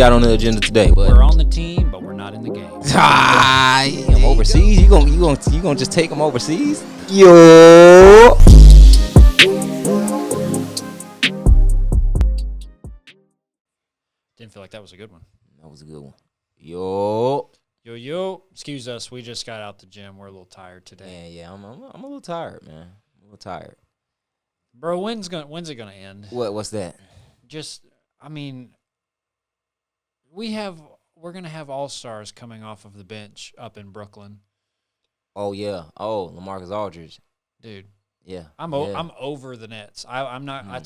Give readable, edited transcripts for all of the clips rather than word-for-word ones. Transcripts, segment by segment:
got on the agenda today? But we're on the team, but we're not in the game. I'm overseas. You gonna just take them overseas? Yo. Didn't feel like that was a good one. That was a good one. Yo. Excuse us. We just got out the gym. We're a little tired today. Yeah. I'm a little tired, man. I'm a little tired. Bro, when's it gonna end? What's that? We're gonna have all-stars coming off of the bench up in Brooklyn. Oh yeah. Oh, LaMarcus Aldridge. Dude. Yeah. I'm over the Nets. I'm not. I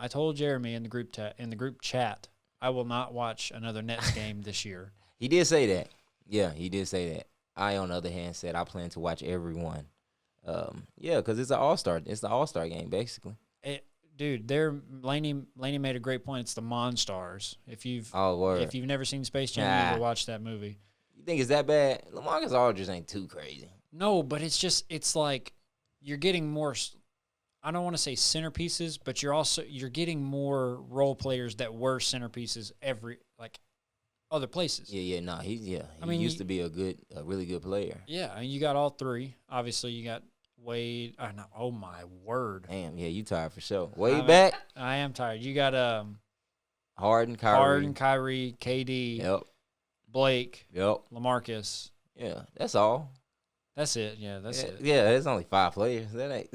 told Jeremy in the group chat I will not watch another Nets game this year. He did say that. Yeah, he did say that. I, on the other hand, said I plan to watch every one. Because it's an all-star. It's the all-star game, basically. Dude, Laney made a great point. It's the Monstars. If you've never seen Space Jam, you need to watch that movie. You think it's that bad? LaMarcus Aldridge ain't too crazy. No, but it's like you're getting more. I don't want to say centerpieces, but you're getting more role players that were centerpieces other places. He used to be a really good player. Yeah, I mean, you got all three. Obviously, you got Wade. Oh my word! Damn, yeah, you tired for sure. Wade back. I am tired. You got Harden, Kyrie, KD. Yep. Blake. Yep. LaMarcus. Yeah, that's all. That's it. Yeah, that's it. Yeah, it's only 5 players. That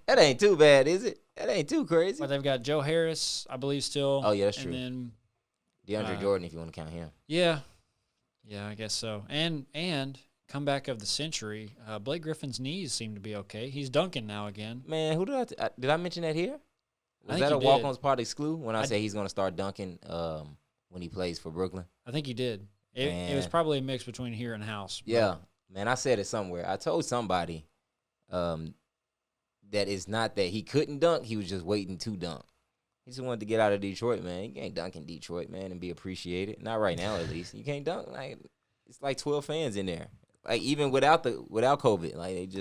ain't too bad, is it? That ain't too crazy. But they've got Joe Harris, I believe, still. Oh yeah, that's true. And then DeAndre Jordan, if you want to count him. Yeah, I guess so. And comeback of the century, Blake Griffin's knees seem to be okay. He's dunking now again. Man, who did I mention that here? Was that a Walk-Ons part exclude when I say he's going to start dunking when he plays for Brooklyn? I think you did. It was probably a mix between here and house. Yeah, man, I said it somewhere. I told somebody that it's not that he couldn't dunk. He was just waiting to dunk. He just wanted to get out of Detroit, man. You can't dunk in Detroit, man, and be appreciated. Not right now, at least. You can't dunk. It's like 12 fans in there. Like, even without COVID. Like,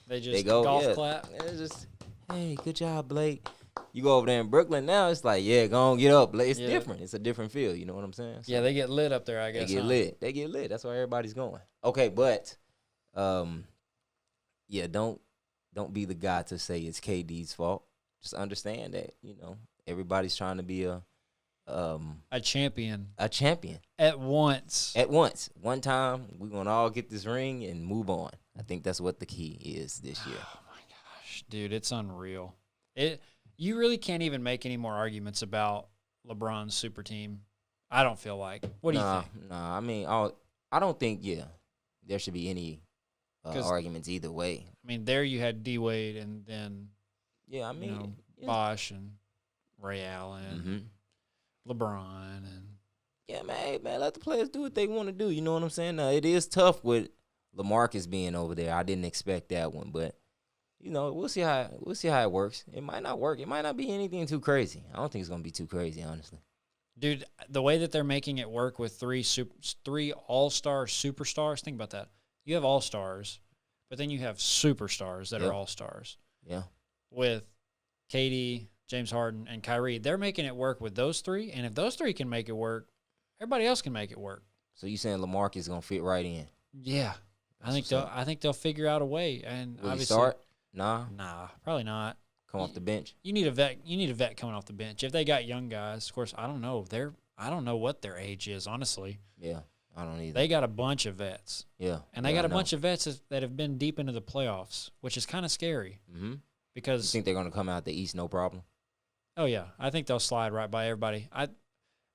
they go golf clap. It's just, hey, good job, Blake. You go over there in Brooklyn now, it's like, yeah, go on, get up. It's different. It's a different feel. You know what I'm saying? So, yeah, they get lit up there, I guess. They get lit. That's why everybody's going. Okay, but, don't be the guy to say it's KD's fault. Just understand that, everybody's trying to be a champion. A champion. At once. One time, we're going to all get this ring and move on. I think that's what the key is this year. Oh, my gosh. Dude, it's unreal. You really can't even make any more arguments about LeBron's super team. I don't feel like. What do you think? Nah, I mean, I don't think, there should be any arguments either way. I mean, there you had D-Wade and then, Bosh and Ray Allen, LeBron. And yeah, man, let the players do what they want to do. You know what I'm saying? It is tough with LaMarcus being over there. I didn't expect that one, but we'll see how it works. It might not work. It might not be anything too crazy. I don't think it's gonna be too crazy, honestly. Dude, the way that they're making it work with three all-star superstars, think about that. You have all-stars, but then you have superstars that are all-stars. Yeah. With KD, James Harden, and Kyrie, they're making it work with those three, and if those three can make it work, everybody else can make it work. So you saying LaMarcus is gonna fit right in? Yeah. I think they'll figure out a way. And will obviously, he start? Nah, probably not. Come off the bench. You need a vet coming off the bench. If they got young guys, of course, I don't know. I don't know what their age is, honestly. Yeah, I don't either. They got a bunch of vets. Yeah, and they got a bunch of vets that have been deep into the playoffs, which is kind of scary. Mm-hmm. Because you think they're gonna come out the East no problem? Oh yeah, I think they'll slide right by everybody.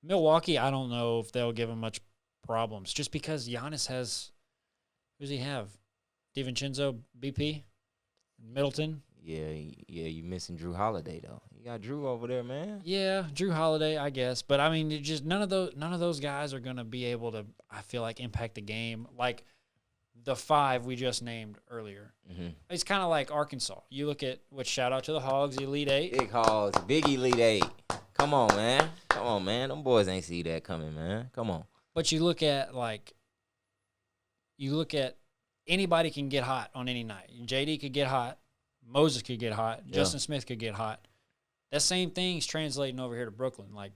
Milwaukee, I don't know if they'll give them much problems, just because Giannis has. Who does he have? DiVincenzo, BP, Middleton. Yeah, you missing Drew Holiday though. You got Drew over there, man. Yeah, Drew Holiday, I guess, but I mean, just none of those guys are gonna be able to. I feel like impact the game like the 5 we just named earlier. Mm-hmm. It's kind of like Arkansas. You look at shout out to the Hogs, Elite 8. Big Hogs, big Elite 8. Come on, man. Them boys ain't see that coming, man. Come on. But you look at anybody can get hot on any night. JD could get hot. Moses could get hot. Justin Smith could get hot. That same thing's translating over here to Brooklyn. Like,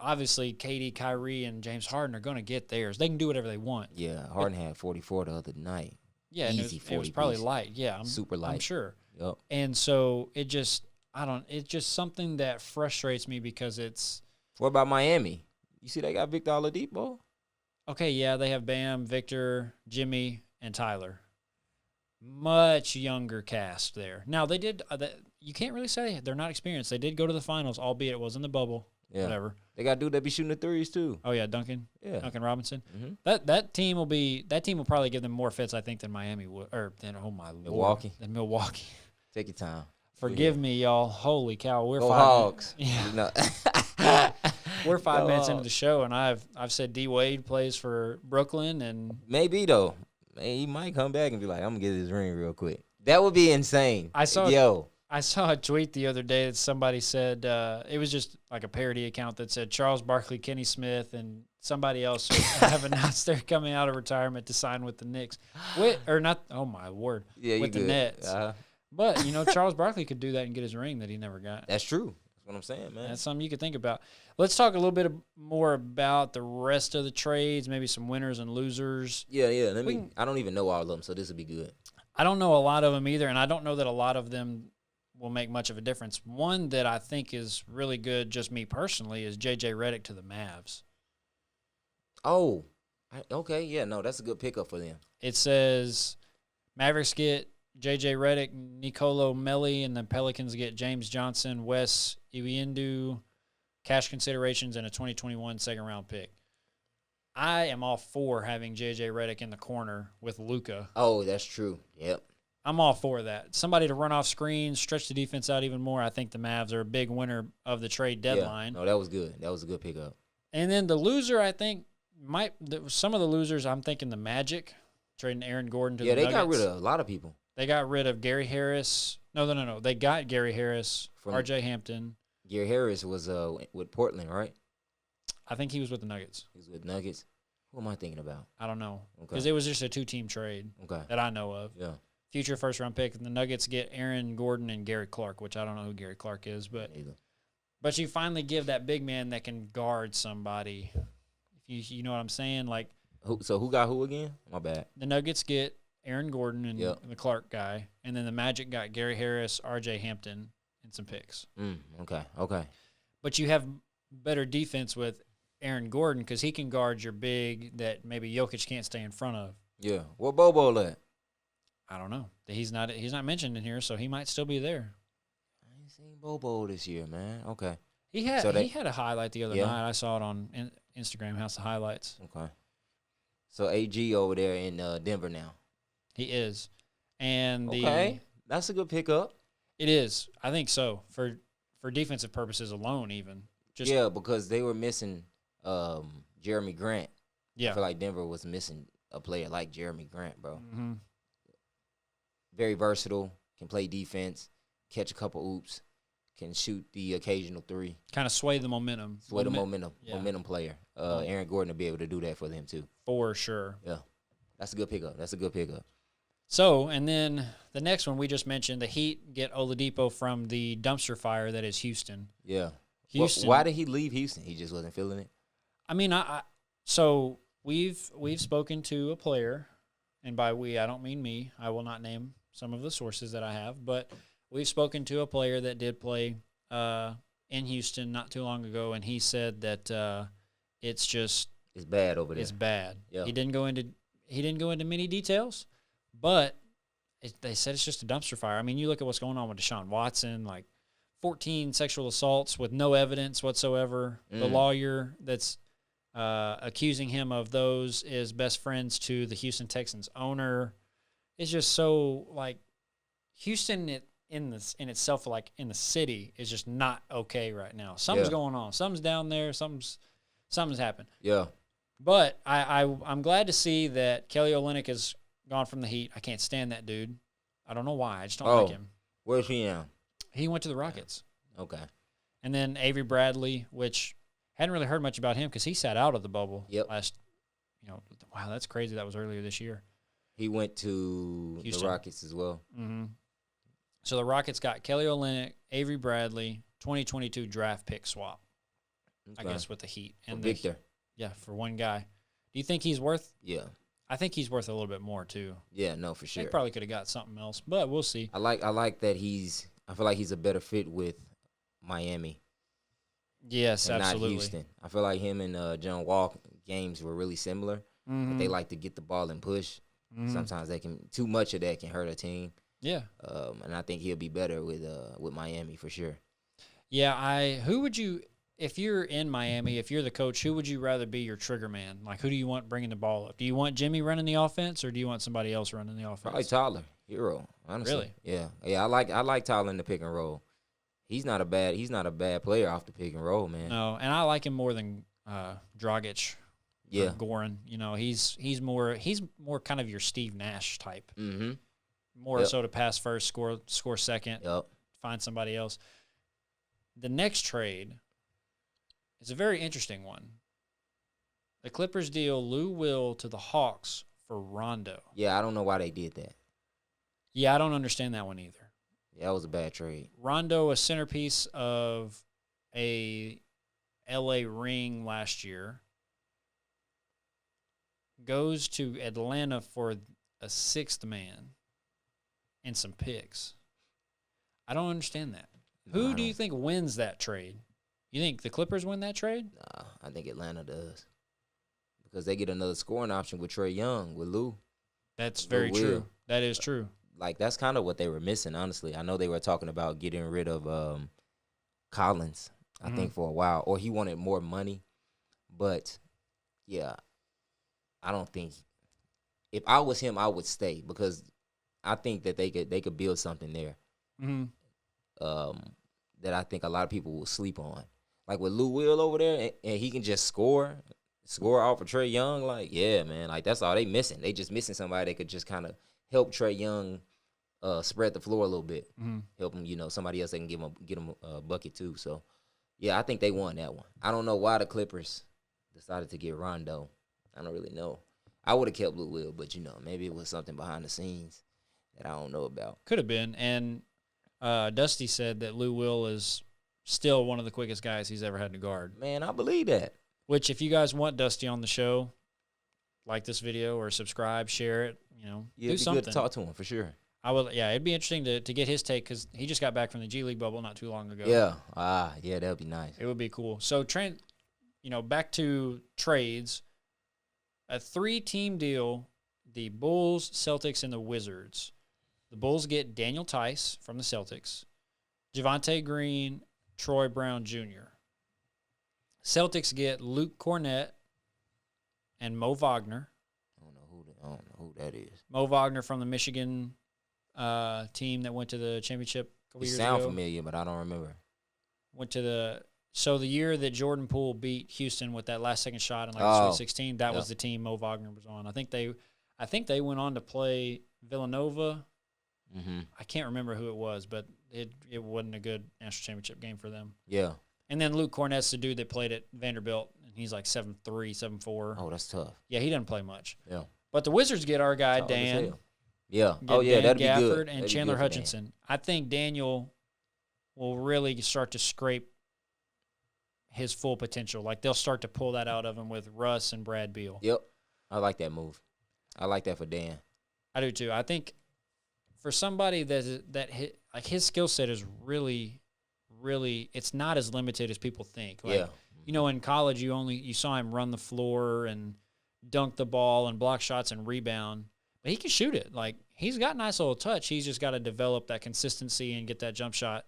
obviously KD, Kyrie, and James Harden are going to get theirs. They can do whatever they want. Yeah, Harden had 44 the other night. Yeah, Easy and it was probably piece. light. Yeah, Super light. I'm sure. Yep. And so it's just something that frustrates me because it's. What about Miami? You see they got Victor Oladipo? Okay, yeah, they have Bam, Victor, Jimmy, and Tyler. Much younger cast there. Now, they did you can't really say they're not experienced. They did go to the finals, albeit it was in the bubble. Yeah. Whatever. They got a dude that be shooting the threes, too. Oh, yeah, Duncan. Yeah. Duncan Robinson. Mm-hmm. That team will probably give them more fits, I think, than Miami would. Or, than, oh, my Milwaukee. Lord. Than Milwaukee. Take your time. Forgive me, y'all. Holy cow. We're Go 5 Hogs. Yeah. No. We're 5 minutes into Hogs. the show, and I've said D Wade plays for Brooklyn, and Maybe, though. He might come back and be like, I'm going to get this ring real quick. That would be insane. I saw a tweet the other day that somebody said it was just like a parody account that said Charles Barkley, Kenny Smith, and somebody else have announced they're coming out of retirement to sign with the Knicks. Oh my word. Yeah, with the good. Nets. But, Charles Barkley could do that and get his ring that he never got. That's true. That's what I'm saying, man. That's something you could think about. Let's talk a little bit more about the rest of the trades, maybe some winners and losers. Yeah. I don't even know all of them, so this would be good. I don't know a lot of them either, and I don't know that a lot of them will make much of a difference. One that I think is really good, just me personally, is J.J. Redick to the Mavs. Oh, okay. Yeah, no, that's a good pickup for them. It says Mavericks get J.J. Redick, Nicolo Melli, and the Pelicans get James Johnson, Wes Iwundu, cash considerations, and a 2021 second-round pick. I am all for having J.J. Redick in the corner with Luka. Oh, that's true. Yep. I'm all for that. Somebody to run off screens, stretch the defense out even more. I think the Mavs are a big winner of the trade deadline. Yeah. No, that was good. That was a good pickup. And then the loser, I think, some of the losers, I'm thinking the Magic, trading Aaron Gordon to the Nuggets. Yeah, they got rid of a lot of people. They got rid of Gary Harris. No. They got Gary Harris, From R.J. Hampton. Gary Harris was with Portland, right? I think he was with the Nuggets. He was with Nuggets. Who am I thinking about? I don't know. Okay. Because it was just a 2-team trade that I know of. Yeah. Future first-round pick. And the Nuggets get Aaron Gordon and Gary Clark, which I don't know who Gary Clark is. But you finally give that big man that can guard somebody. You know what I'm saying? Like, who got who again? My bad. The Nuggets get Aaron Gordon and the Clark guy. And then the Magic got Gary Harris, R.J. Hampton, and some picks. Okay. But you have better defense with Aaron Gordon because he can guard your big that maybe Jokic can't stay in front of. Yeah. Where Bobo at? I don't know. He's not mentioned in here, so he might still be there. I ain't seen Bobo this year, man. Okay. He had a highlight the other night. I saw it on Instagram, House of Highlights. Okay. So AG over there in Denver now. He is. And that's a good pickup. It is. I think so. For defensive purposes alone, even. Because they were missing Jeremy Grant. Yeah. I feel like Denver was missing a player like Jeremy Grant, bro. Mm-hmm. Very versatile, can play defense, catch a couple oops, can shoot the occasional three. Kind of sway the momentum. Momentum player. Aaron Gordon will be able to do that for them too. For sure. Yeah. That's a good pickup. So, and then the next one we just mentioned, the Heat get Oladipo from the dumpster fire that is Houston. Yeah. Houston. Why did he leave Houston? He just wasn't feeling it? I mean, so we've spoken to a player, and by we, I don't mean me. I will not name some of the sources that I have, but we've spoken to a player that did play in Houston not too long ago, and he said that it's bad over there. It's bad. Yeah. He didn't go into many details, but they said it's just a dumpster fire. I mean, you look at what's going on with Deshaun Watson, like 14 sexual assaults with no evidence whatsoever. The lawyer that's accusing him of those is best friends to the Houston Texans owner. It's just so, like, Houston in itself, like in the city, is just not okay right now. Something's going on. Something's down there. Something's happened. Yeah. But I'm glad to see that Kelly Olynyk has gone from the Heat. I can't stand that dude. I don't know why. I just don't like him. Where's he now? He went to the Rockets. Okay. And then Avery Bradley, which hadn't really heard much about him because he sat out of the bubble last. Wow, that's crazy. That was earlier this year. He went to Houston. The Rockets as well. Mm-hmm. So the Rockets got Kelly Olynyk, Avery Bradley, 2022 draft pick swap. I guess, with the Heat. And Victor. Yeah, for one guy. Do you think he's worth? Yeah. I think he's worth a little bit more too. Yeah, no, for sure. They probably could have got something else, but we'll see. I like that I feel like he's a better fit with Miami. Yes, and absolutely. Not Houston. I feel like him and John Wall games were really similar. But they like to get the ball and push. Sometimes too much of that can hurt a team. Yeah. And I think he'll be better with Miami for sure. Yeah, who would you, if you're in Miami, if you're the coach, who would you rather be your trigger man? Like, who do you want bringing the ball up? Do you want Jimmy running the offense, or do you want somebody else running the offense? Probably Tyler, Hero. Honestly, really? Yeah. I like Tyler in the pick and roll. He's not a bad player off the pick and roll, man. No, and I like him more than Dragic. Yeah, Goran. You know, he's more kind of your Steve Nash type. Mm-hmm. More so to pass first, score second, find somebody else. The next trade is a very interesting one. The Clippers deal Lou Will to the Hawks for Rondo. Yeah, I don't know why they did that. Yeah, I don't understand that one either. Yeah, that was a bad trade. Rondo, a centerpiece of a LA ring last year, goes to Atlanta for a sixth man and some picks. I don't understand that. Who do you think wins that trade? You think the Clippers win that trade? Nah, I think Atlanta does. Because they get another scoring option with Trae Young, with Lou. That's very true. That is true. Like, that's kind of what they were missing, honestly. I know they were talking about getting rid of Collins, I think, for a while. Or he wanted more money. But, yeah, I don't think – if I was him, I would stay because I think that they could build something there that I think a lot of people will sleep on. Like with Lou Will over there, and he can just score off of Trae Young. Like, yeah, man, like that's all they missing. They just missing somebody that could just kind of help Trae Young spread the floor a little bit, help him. Somebody else that can get him a bucket too. So, yeah, I think they won that one. I don't know why the Clippers decided to get Rondo. I don't really know. I would have kept Lou Will, but maybe it was something behind the scenes that I don't know about. Could have been. And Dusty said that Lou Will is still one of the quickest guys he's ever had to guard. Man, I believe that. Which, if you guys want Dusty on the show, like this video or subscribe, share it, do something. Good to talk to him, for sure. I will. Yeah, it'd be interesting to get his take because he just got back from the G League bubble not too long ago. Yeah. Yeah, that would be nice. It would be cool. So, back to trades. A 3-team deal, the Bulls, Celtics, and the Wizards. The Bulls get Daniel Tice from the Celtics, Javonte Green, Troy Brown Jr. Celtics get Luke Cornett and Mo Wagner. I don't know who that is. Mo Wagner from the Michigan team that went to the championship a couple years ago. Sound familiar, but I don't remember. So the year that Jordan Poole beat Houston with that last second shot in the Sweet 16, that was the team Mo Wagner was on. I think they went on to play Villanova. I can't remember who it was, but it wasn't a good national championship game for them. Yeah. And then Luke Cornett's the dude that played at Vanderbilt, and he's like 7'3", 7'4". Oh, that's tough. Yeah, he doesn't play much. Yeah. But the Wizards get our guy, Dan. Yeah. Oh, yeah, that'd be And good. That'd Chandler Hutchinson. I think Daniel will really start to scrape his full potential. Like, they'll start to pull that out of him with Russ and Brad Beal. Yep. I like that move. I like that for Dan. I do, too. I think for somebody his skill set is really, really, it's not as limited as people think. Like, in college, you saw him run the floor and dunk the ball and block shots and rebound. But he can shoot it. Like, he's got nice little touch. He's just got to develop that consistency and get that jump shot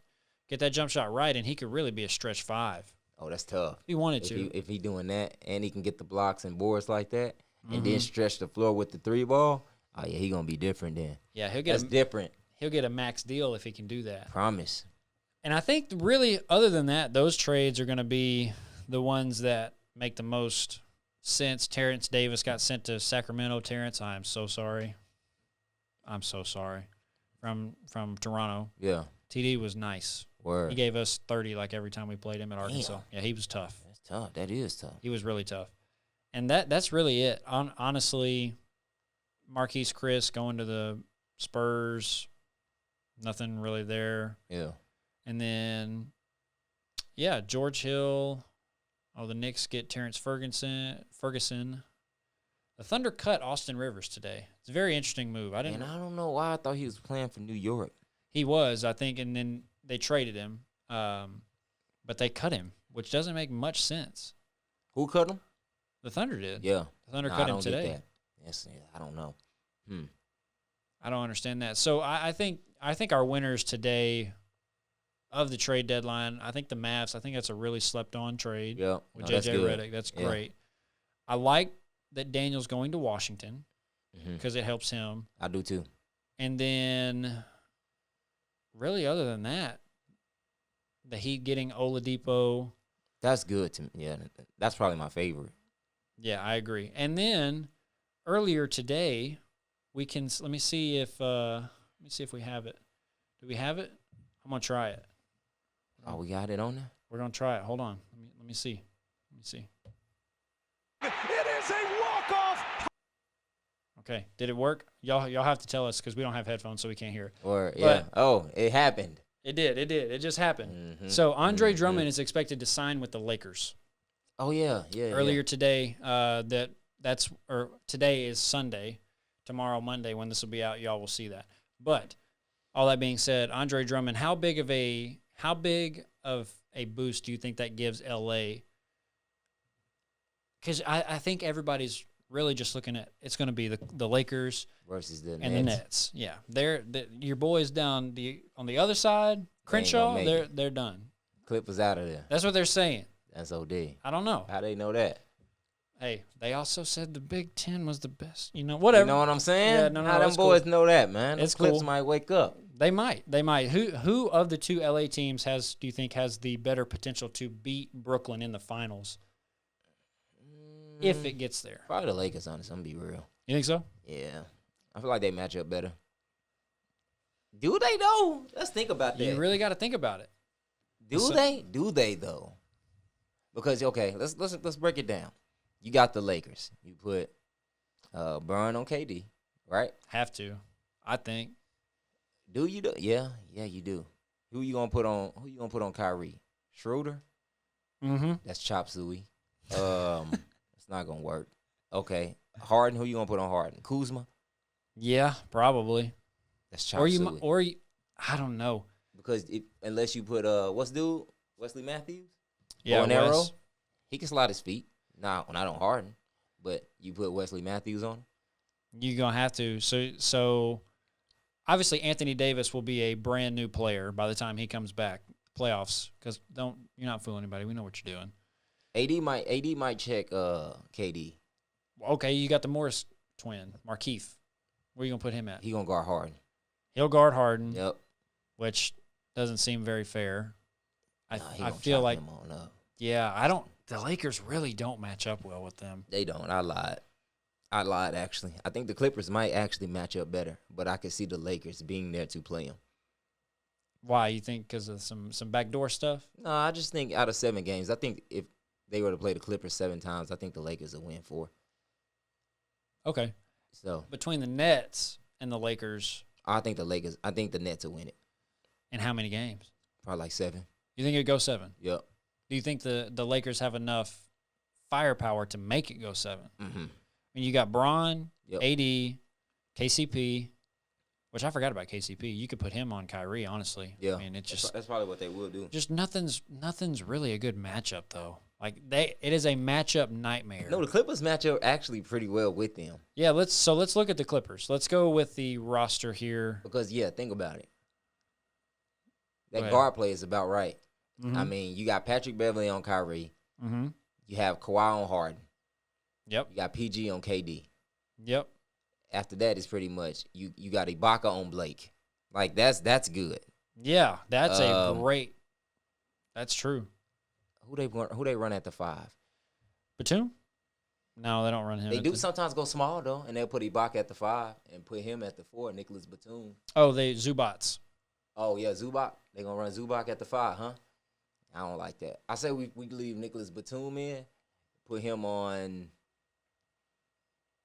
right, and he could really be a stretch 5. Oh, that's tough. If he wanted to. If he doing that and he can get the blocks and boards like that and then stretch the floor with the 3 ball, oh, yeah, he going to be different then. Yeah, different. He'll get a max deal if he can do that. Promise. And I think really, other than that, those trades are going to be the ones that make the most sense. Terrence Davis got sent to Sacramento. Terrence, I'm so sorry. From Toronto. Yeah. TD was nice. Word. He gave us 30 like every time we played him at Arkansas. Damn. Yeah, he was tough. That's tough. That is tough. He was really tough. And that's really it. Honestly, Marquise Chris going to the Spurs, nothing really there. Yeah. And then, George Hill, Oh, the Knicks get Terrence Ferguson. The Thunder cut Austin Rivers today. It's a very interesting move. I don't know why I thought he was playing for New York. He was, I think, and then they traded him. But they cut him, which doesn't make much sense. Who cut him? The Thunder did. Yeah. The Thunder cut him today. Get that. Yes, I don't know. I don't understand that. So I think our winners today of the trade deadline, I think the Mavs, I think that's a really slept-on trade with J.J. Redick. That's great. I like that Daniel's going to Washington because it helps him. I do too. And then really other than that, the Heat getting Oladipo. That's good to me. Yeah, that's probably my favorite. Yeah, I agree. And then earlier today, let me see if we have it. Do we have it? I'm gonna try it. Oh, we got it on there? We're gonna try it. Hold on. Let me see. It is a walk-off. Okay. Did it work? Y'all have to tell us because we don't have headphones, so we can't hear it. It happened. It did. It just happened. So Andre Drummond is expected to sign with the Lakers. Oh yeah. Earlier today, today is Sunday. Tomorrow, Monday, when this will be out, y'all will see that. But all that being said, Andre Drummond, how big of a boost do you think that gives LA? Because I think everybody's really just looking at it's going to be the Lakers versus the Nets. Yeah, your boys down on the other side, Crenshaw, they're done. Clippers out of there. That's what they're saying. That's OD. I don't know. How they know that? Hey, they also said the Big Ten was the best. Whatever. You know what I'm saying? Yeah, no, how them boys know that, man? It's Clips cool. might wake up. They might. Who of the two LA teams do you think has the better potential to beat Brooklyn in the finals? If it gets there. Probably the Lakers, honestly. I'm going to be real. You think so? Yeah. I feel like they match up better. Do they, though? Let's think about that. You really got to think about it. Do they? Do they, though? Because, okay, let's break it down. You got the Lakers. You put Burn on KD, right? Have to, I think. Do you? Yeah, you do. Who you gonna put on Kyrie? Schroeder? Mm-hmm. That's chop suey. It's not gonna work. Okay. Harden, who you gonna put on Harden? Kuzma? Yeah, probably. That's chop suey. Or I don't know. Because unless you put what's dude? Wesley Matthews? Yeah, Arrow? He can slide his feet. Not on Harden. But you put Wesley Matthews on him? You're gonna have to. So obviously Anthony Davis will be a brand new player by the time he comes back. Playoffs. Because you're not fooling anybody. We know what you're doing. AD might check KD. Okay, you got the Morris twin, Markieff. Where are you gonna put him at? He gonna guard Harden. He'll guard Harden. Yep. Which doesn't seem very fair. I feel like him on up. Yeah, the Lakers really don't match up well with them. They don't. I lied actually. I think the Clippers might actually match up better, but I could see the Lakers being there to play them. Why? You think because of some backdoor stuff? No, I just think out of 7 games, I think if they were to play the Clippers 7 times, I think the Lakers will win 4. Okay. So between the Nets and the Lakers, I think the Nets will win it. In how many games? Probably like 7. You think it go 7? Yep. Do you think the Lakers have enough firepower to make it go 7? Mm-hmm. I mean, you got Braun, yep. AD, KCP, which I forgot about KCP. You could put him on Kyrie, honestly. Yeah. I mean, it's just that's probably what they will do. Just nothing's really a good matchup though. Like it is a matchup nightmare. No, the Clippers match up actually pretty well with them. Yeah, let's look at the Clippers. Let's go with the roster here. Because think about it. That guard play is about right. Mm-hmm. I mean, you got Patrick Beverly on Kyrie. Mm-hmm. You have Kawhi on Harden. Yep. You got PG on KD. Yep. After that, it's pretty much you got Ibaka on Blake. Like that's good. Yeah, that's a great. That's true. Who they run at the 5? Batum? No, they don't run him. They do sometimes go small though, and they'll put Ibaka at the 5 and put him at the 4. Nicholas Batum. Oh, Zubats. Oh yeah, Zubac. They gonna run Zubac at the 5, huh? I don't like that. I say we leave Nicholas Batum in, put him on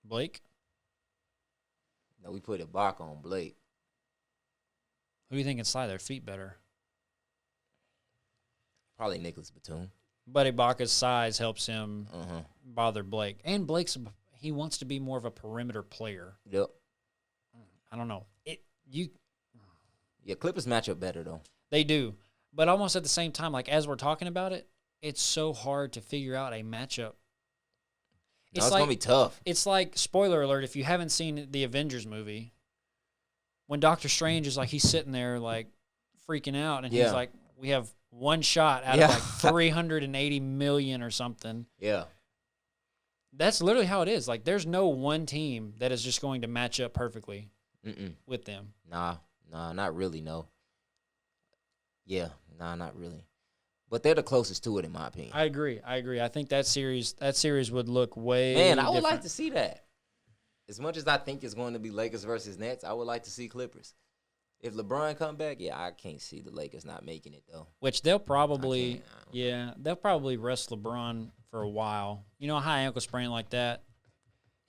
Blake. No, we put Ibaka on Blake. Who do you think can slide their feet better? Probably Nicholas Batum. But Ibaka's size helps him bother Blake. And he wants to be more of a perimeter player. Yep. I don't know. Yeah, Clippers match up better, though. They do. But almost at the same time, like as we're talking about it, it's so hard to figure out a matchup. It's going to be tough. It's like, spoiler alert, if you haven't seen the Avengers movie, when Doctor Strange is like, he's sitting there like freaking out, and he's like, we have one shot out of like 380 million or something. Yeah. That's literally how it is. Like, there's no one team that is just going to match up perfectly with them. Nah, not really, no. Yeah, not really. But they're the closest to it, in my opinion. I agree. I think that series would look way Man, I would different. like to see that. As much as I think it's going to be Lakers versus Nets, I would like to see Clippers. If LeBron come back, I can't see the Lakers not making it, though. Which they'll probably, they'll probably rest LeBron for a while. You know, a high ankle sprain like that,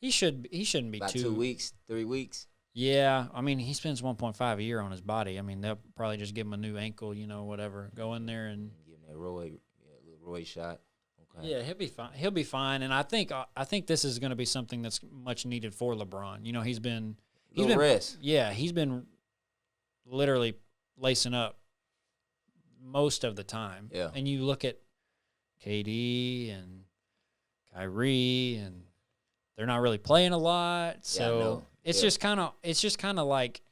he shouldn't be About 2 weeks, 3 weeks. Yeah, I mean, he spends 1.5 a year on his body. I mean, they'll probably just give him a new ankle, whatever. Go in there and give him that Roy shot. Okay. Yeah, he'll be fine. He'll be fine, and I think this is going to be something that's much needed for LeBron. You know, he's been rest. Yeah, he's been literally lacing up most of the time. Yeah, and you look at KD and Kyrie, and they're not really playing a lot. So it's just kind of like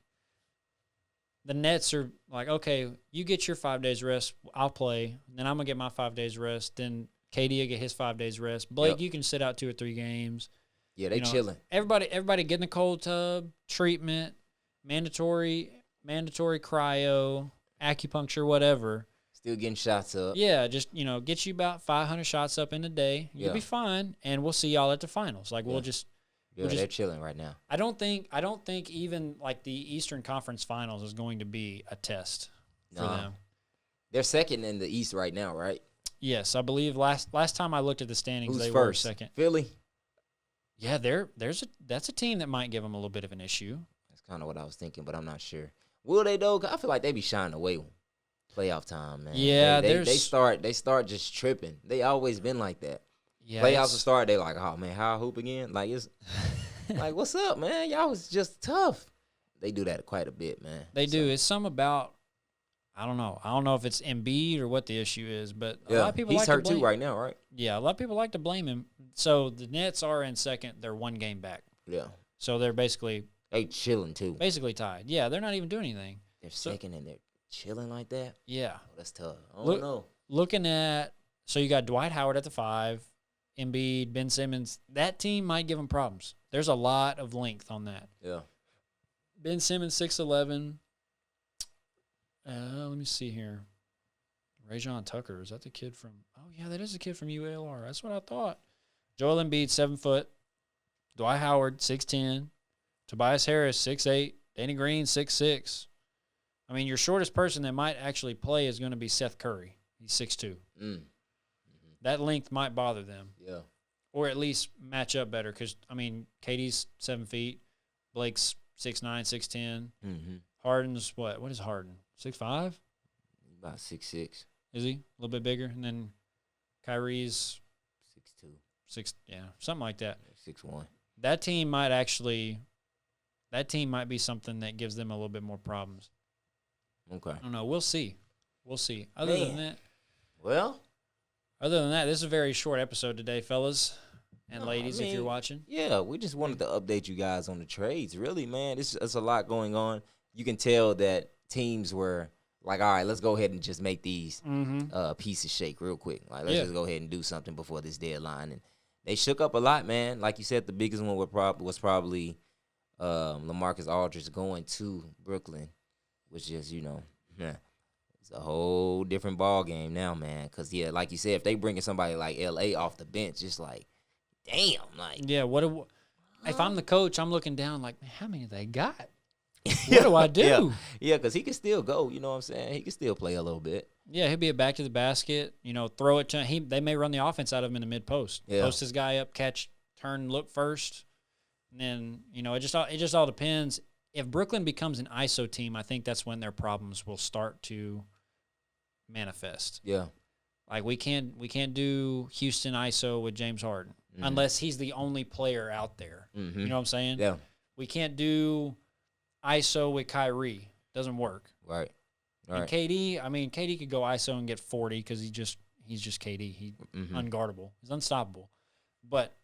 the Nets are like, okay, you get your 5 days rest, I'll play, and then I'm gonna get my 5 days rest. Then KD will get his 5 days rest. Blake, you can sit out 2 or 3 games. Yeah, they chilling. Everybody get in the cold tub, treatment, mandatory cryo, acupuncture, whatever. Still getting shots up. Yeah, just get you about 500 shots up in a day. You'll be fine, and we'll see y'all at the finals. Like they're chilling right now. I don't think even like the Eastern Conference Finals is going to be a test for them. They're second in the East right now, right? Yes, I believe last time I looked at the standings, Who's they first? were second. Philly. Yeah, that's a team that might give them a little bit of an issue. That's kind of what I was thinking, but I'm not sure. Will they though? I feel like they be shying away playoff time, man. Yeah, they start just tripping. They always been like that. Yeah, playoffs will start. They like, oh man, how I hoop again? Like it's like, what's up, man? Y'all was just tough. They do that quite a bit, man. They do. It's some about. I don't know. I don't know if it's Embiid or what the issue is, but a lot of people he's like hurt to blame, too right now, right? Yeah, a lot of people like to blame him. So the Nets are in second. They're 1 game back. Yeah. So they're basically chilling too. Basically tied. Yeah, they're not even doing anything. They're second and they're chilling like that. Yeah. Oh, that's tough. I don't know. Looking at you got Dwight Howard at the 5, Embiid, Ben Simmons. That team might give them problems. There's a lot of length on that. Yeah. Ben Simmons 6'11". Let me see here. Rajon Tucker, is that the kid from? Oh yeah, that is the kid from UALR. That's what I thought. Joel Embiid 7 foot. Dwight Howard 6'10". Tobias Harris 6'8". Danny Green 6'6". I mean, your shortest person that might actually play is going to be Seth Curry. He's 6'2". That length might bother them. Yeah. Or at least match up better because, I mean, KD's 7 feet. Blake's 6'9", 6'10". Harden's what? What is Harden? 6'5"? About 6'6". Is he? A little bit bigger? And then Kyrie's 6'2". Something like that. 6'1". That team might be something that gives them a little bit more problems. Okay. I don't know. We'll see. Other than that, this is a very short episode today, fellas and ladies, if you're watching. Yeah, we just wanted to update you guys on the trades. Really, man, it's a lot going on. You can tell that teams were like, all right, let's go ahead and just make these pieces shake real quick. Like, let's just go ahead and do something before this deadline. And they shook up a lot, man. Like you said, the biggest one was probably LaMarcus Aldridge going to Brooklyn, which is, it's a whole different ball game now, man. Because, like you said, if they bringing somebody like L.A. off the bench, it's like, damn. Like, yeah, if I'm the coach, I'm looking down like, man, how many they got? What do I do? Yeah, because he can still go, you know what I'm saying? He can still play a little bit. Yeah, he'll be a back to the basket, throw it to him. They may run the offense out of him in the mid-post. Yeah. Post his guy up, catch, turn, look first. And then, it just all depends. If Brooklyn becomes an ISO team, I think that's when their problems will start to manifest. Yeah. Like we can't do Houston ISO with James Harden unless he's the only player out there. You know what I'm saying? Yeah. We can't do ISO with Kyrie. Doesn't work. Right. And KD, I mean, KD could go ISO and get 40 because he's just KD. He's unguardable. He's unstoppable. But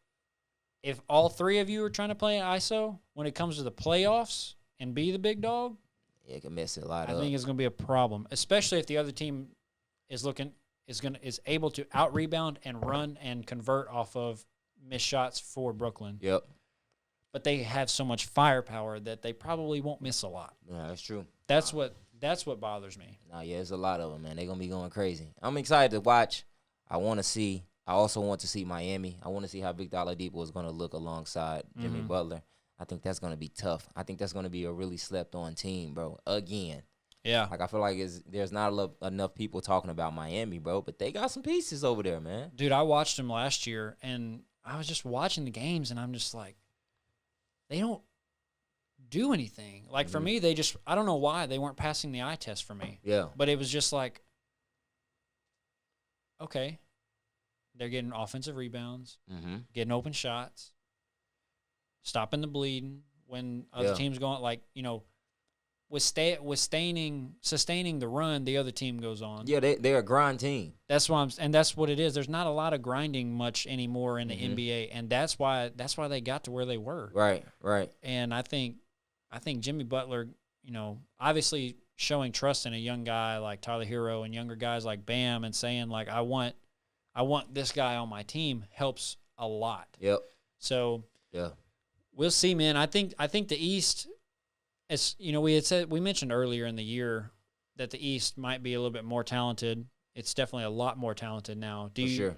if all three of you are trying to play ISO when it comes to the playoffs and be the big dog, it can mess it a lot up. I think it's going to be a problem, especially if the other team is able to out rebound and run and convert off of missed shots for Brooklyn. Yep. But they have so much firepower that they probably won't miss a lot. Yeah, that's true. That's what bothers me. Nah, yeah, there's a lot of them, man. They're gonna be going crazy. I'm excited to watch. I also want to see Miami. I want to see how Victor Oladipo is gonna look alongside Jimmy Butler. I think that's gonna be tough. I think that's gonna be a really slept-on team, bro. Again. Yeah. Like, I feel like there's not enough people talking about Miami, bro, but they got some pieces over there, man. Dude, I watched them last year, and I was just watching the games, and I'm just like, they don't do anything. Like, for me, I don't know why they weren't passing the eye test for me. Yeah. But it was just like, okay, they're getting offensive rebounds, getting open shots, stopping the bleeding when other teams going, like, you know, sustaining the run the other team goes on. Yeah, they're a grind team. That's what it is. There's not a lot of grinding much anymore in the NBA, and that's why they got to where they were. Right. And I think Jimmy Butler, you know, obviously showing trust in a young guy like Tyler Hero and younger guys like Bam and saying like I want this guy on my team helps a lot. Yep. So yeah, we'll see, man. I think the East. As you know, we mentioned earlier in the year that the East might be a little bit more talented. It's definitely a lot more talented now. Sure.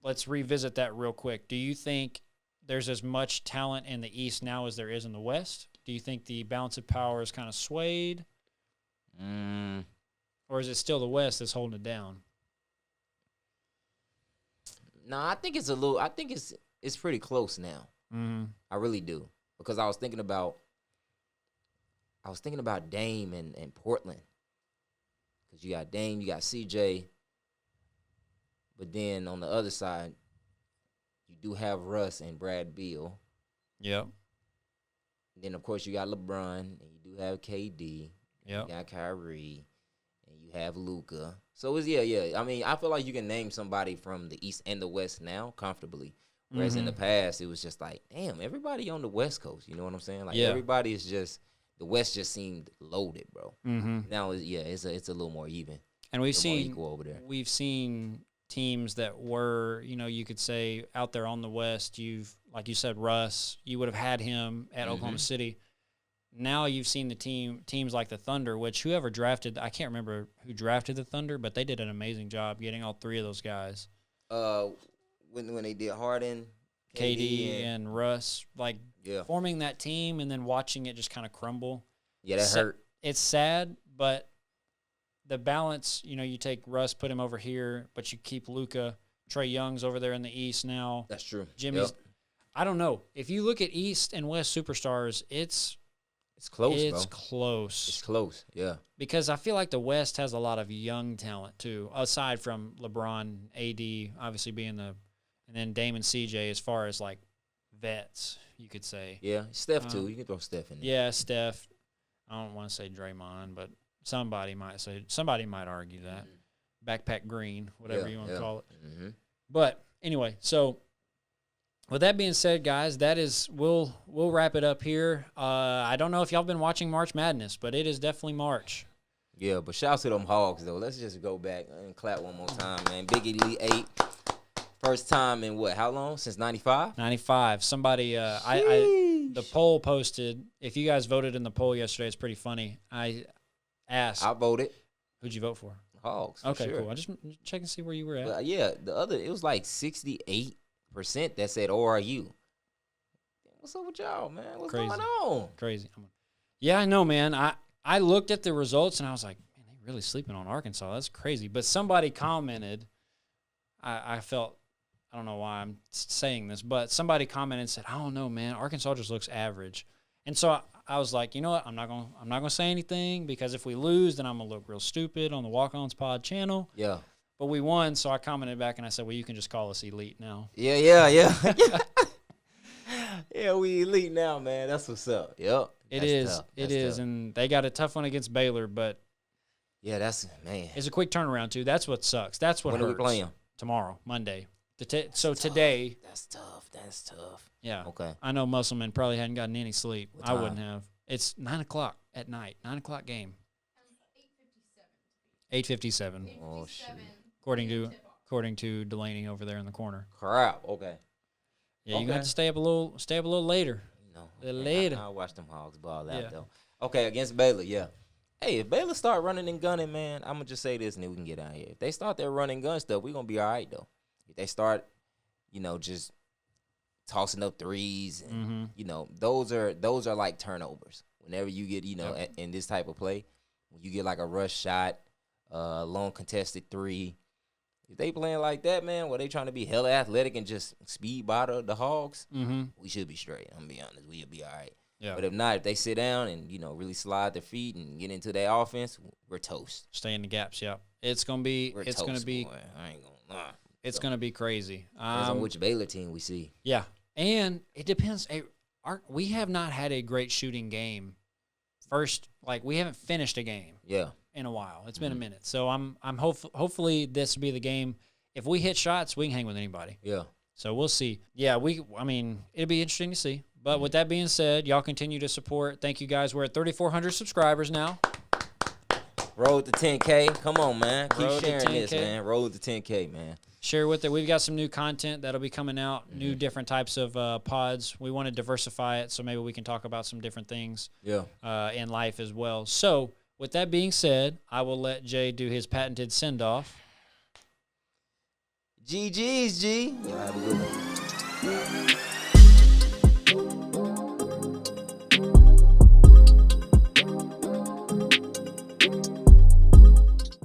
Let's revisit that real quick. Do you think there's as much talent in the East now as there is in the West? Do you think the balance of power is kind of swayed? Or is it still the West that's holding it down? No, I think it's pretty close now. I really do. Because I was thinking about Dame and Portland. Because you got Dame, you got CJ. But then on the other side, you do have Russ and Brad Beal. Yep. Then, of course, you got LeBron, and you do have KD. Yep. You got Kyrie, and you have Luka. So, yeah. I mean, I feel like you can name somebody from the East and the West now comfortably. Whereas in the past, it was just like, damn, everybody on the West Coast. You know what I'm saying? Like, everybody is just – the West just seemed loaded, bro. Now, it's a little more even. And we've seen equal over there. We've seen teams that were, you know, you could say out there on the West. Like you said, Russ. You would have had him at Oklahoma City. Now you've seen the teams like the Thunder, which whoever drafted, I can't remember who drafted the Thunder, but they did an amazing job getting all three of those guys. When they did Harden, KD and Russ, like forming that team and then watching it just kind of crumble. Yeah, that hurt. It's sad, but the balance, you know, you take Russ, put him over here, but you keep Luka. Trae Young's over there in the East now. That's true. Jimmy's. I don't know. If you look at East and West superstars, it's close, bro. It's close. It's close, yeah. Because I feel like the West has a lot of young talent, too, aside from LeBron, AD, obviously being and then Dame and CJ as far as, like, vets, you could say. Yeah, Steph, too. You can throw Steph in there. Yeah, Steph. I don't want to say Draymond, but somebody might argue that. Backpack Green, whatever you want to call it. But anyway, so with that being said, guys, we'll wrap it up here. I don't know if y'all been watching March Madness, but it is definitely March. Yeah, but shout out to them Hogs, though. Let's just go back and clap one more time, man. Big Elite 8. First time in how long? Since 95? 95. Somebody, the poll posted, if you guys voted in the poll yesterday, it's pretty funny. I asked. I voted. Who'd you vote for? Hogs. Okay, sure. cool. I just check and see where you were at. But yeah, it was like 68% that said ORU. What's up with y'all, man? What's going on? Crazy. Yeah, I know, man. I looked at the results and I was like, man, they really sleeping on Arkansas. That's crazy. But somebody commented, I felt, I don't know why I'm saying this, but somebody commented and said, I don't know, man. Arkansas just looks average. And so I was like, you know what? I'm not gonna say anything because if we lose, then I'm gonna look real stupid on the Walk-Ons Pod channel. Yeah. but we won. So I commented back and I said, well, you can just call us elite now. Yeah. Yeah, we elite now, man. That's what's up. Yep. It That's is. tough. It That's is. tough. And they got a tough one against Baylor, but Yeah, that's, man. it's a quick turnaround, too. That's what sucks. That's what When hurts. are we playing? Tomorrow, Monday. So today. That's tough. Yeah. Okay. I know Musselman probably hadn't gotten any sleep. What I time? wouldn't have. It's 9 o'clock at night. 9 o'clock game. 8:57. Oh, shit. According to Delaney over there in the corner. Crap. Okay. Yeah, you Okay. have to stay up a little later. No. A little later. I'll watch them Hogs ball Yeah. out, though. Okay, against Baylor, yeah. Hey, if Baylor start running and gunning, man, I'm going to just say this and then we can get out of here. If they start their running gun stuff, we're going to be all right, though. If they start, just tossing up threes, and, those are like turnovers. Whenever you get, in this type of play, when you get like a rush shot, long contested three, if they playing like that, man, where they trying to be hella athletic and just speed bottle the Hogs, we should be straight. I'm going to be honest. We'll be all right. Yeah. But if not, if they sit down and, really slide their feet and get into their offense, we're toast. Stay in the gaps. Yeah, it's gonna be. We're It's toast, gonna be. boy. I ain't gonna lie. It's gonna be crazy. Depends on which Baylor team we see. Yeah, and it depends. We have not had a great shooting game. We haven't finished a game. Yeah. In a while. It's been a minute. So I'm hopefully this will be the game. If we hit shots, we can hang with anybody. Yeah. So we'll see. Yeah, it'll be interesting to see. But with that being said, y'all continue to support. Thank you guys. We're at 3,400 subscribers now. Road to 10K. Come on, man. Keep Road to sharing this, 10K. man. Road to 10K, man. Share with it. We've got some new content that'll be coming out, new different types of pods. We want to diversify it, so maybe we can talk about some different things in life as well. So with that being said, I will let Jay do his patented send-off. GG's, G. Y'all have a good one.